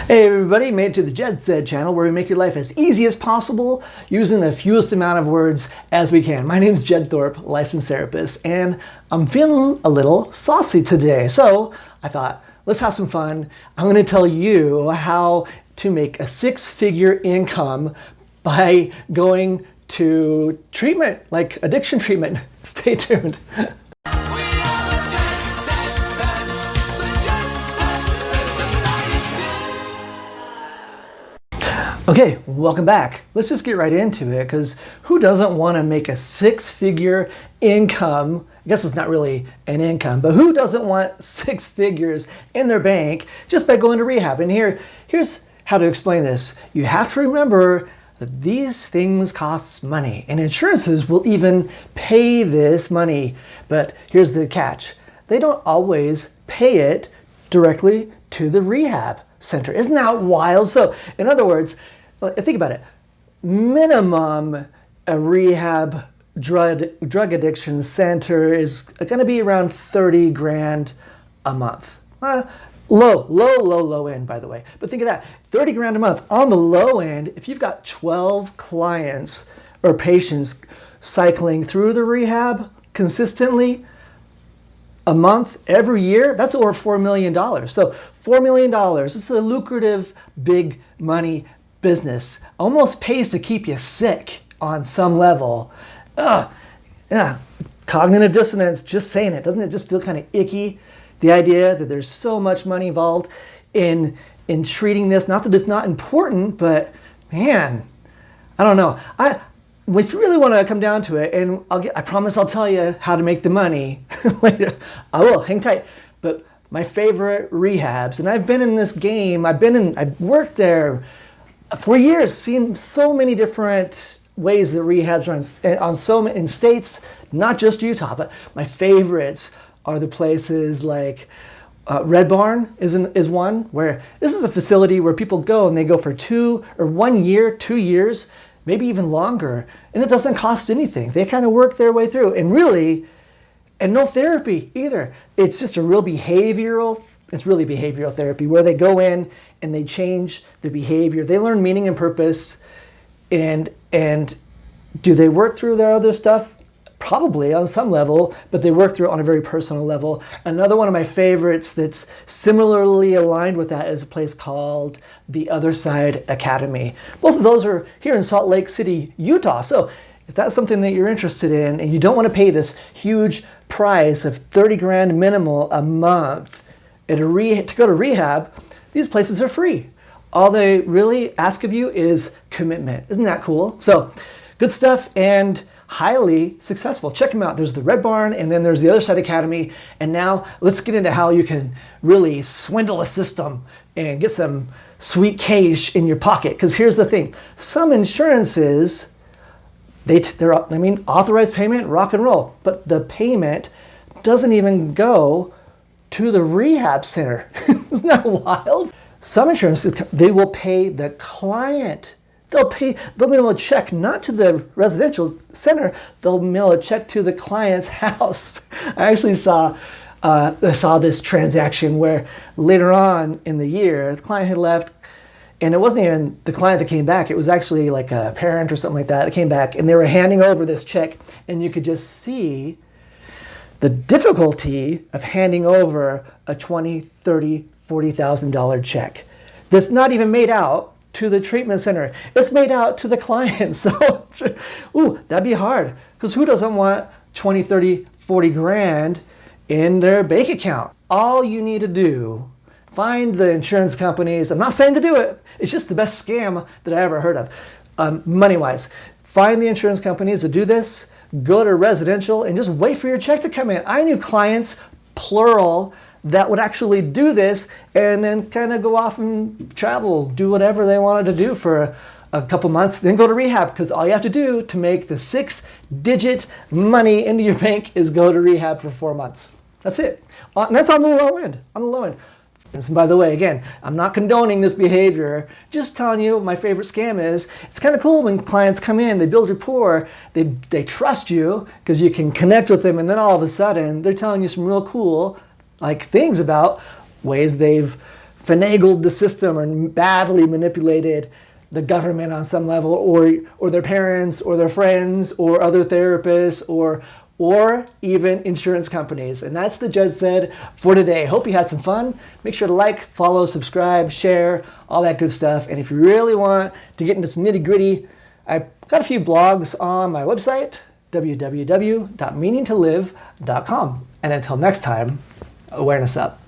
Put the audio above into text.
Hey everybody, made it to the Jed Said channel where we make your life as easy as possible using the fewest amount of words as we can. My name's Jed Thorpe, licensed therapist, and I'm feeling a little saucy today. So I thought, let's have some fun. I'm going to tell you how to make a six-figure income by going to treatment, like addiction treatment. Stay tuned. Okay, welcome back. Let's just get right into it, because who doesn't want to make a six-figure income? I guess it's not really an income, but who doesn't want six figures in their bank just by going to rehab? And here's how to explain this. You have to remember that these things cost money, and insurances will even pay this money. But here's the catch. They don't always pay it directly to the rehab center. Isn't that wild? So, in other words, think about it. Minimum a rehab drug addiction center is going to be around 30 grand a month. Low end, by the way. But think of that, 30 grand a month. On the low end, if you've got 12 clients or patients cycling through the rehab consistently a month, every year, that's over $4 million. So $4 million, this is a lucrative, big money business. Almost pays to keep you sick on some level. Yeah, cognitive dissonance, just saying it. Doesn't it just feel kind of icky? The idea that there's so much money involved in treating this. Not that it's not important, but man, I don't know. If you really want to come down to it, and I promise I'll tell you how to make the money later. I will, hang tight. But my favorite rehabs, and I've been in this game, I've worked there for years, seen so many different ways that rehabs run in states, not just Utah, but my favorites are the places like Red Barn is one, where this is a facility where people go and they go for 1 year, 2 years, maybe even longer, and it doesn't cost anything. They kind of work their way through, and no therapy either. It's just really behavioral therapy, where they go in and they change the behavior. They learn meaning and purpose, and do they work through their other stuff? Probably on some level, but they work through it on a very personal level. Another one of my favorites that's similarly aligned with that is a place called the Other Side Academy. Both of those are here in Salt Lake City, Utah. So if that's something that you're interested in and you don't want to pay this huge price of 30 grand minimal a month to go to rehab, these places are free. All they really ask of you is commitment. Isn't that cool? So good stuff and highly successful. Check them out. There's the Red Barn, and then there's the Other Side Academy. And now let's get into how you can really swindle a system and get some sweet cash in your pocket. Because here's the thing. Some insurances, they're authorized payment, rock and roll. But the payment doesn't even go to the rehab center. Isn't that wild? Some insurances, they will pay the client. They'll mail a check not to the residential center. They'll mail a check to the client's house. I actually saw this transaction where later on in the year, the client had left, and it wasn't even the client that came back. It was actually like a parent or something like that that came back, and they were handing over this check, and you could just see the difficulty of handing over a $20,000, $30,000, $40,000 check that's not even made out to the treatment center. It's made out to the client. So, that'd be hard, because who doesn't want 20, 30, 40 grand in their bank account? All you need to do, find the insurance companies. I'm not saying to do it. It's just the best scam that I ever heard of, money-wise. Find the insurance companies that do this, go to residential, and just wait for your check to come in. I knew clients, plural, that would actually do this and then kind of go off and travel, do whatever they wanted to do for a couple months, then go to rehab, because all you have to do to make the 6-digit money into your bank is go to rehab for 4 months. That's it. And that's on the low end. And by the way, again, I'm not condoning this behavior, just telling you what my favorite scam is. It's kind of cool when clients come in, they build rapport, they trust you because you can connect with them, and then all of a sudden they're telling you some real cool things about ways they've finagled the system or badly manipulated the government on some level, or their parents or their friends or other therapists or even insurance companies. And that's the Judge Said for today. Hope you had some fun. Make sure to like, follow, subscribe, share, all that good stuff. And if you really want to get into some nitty gritty, I've got a few blogs on my website, www.meaningtolive.com. And until next time, awareness up.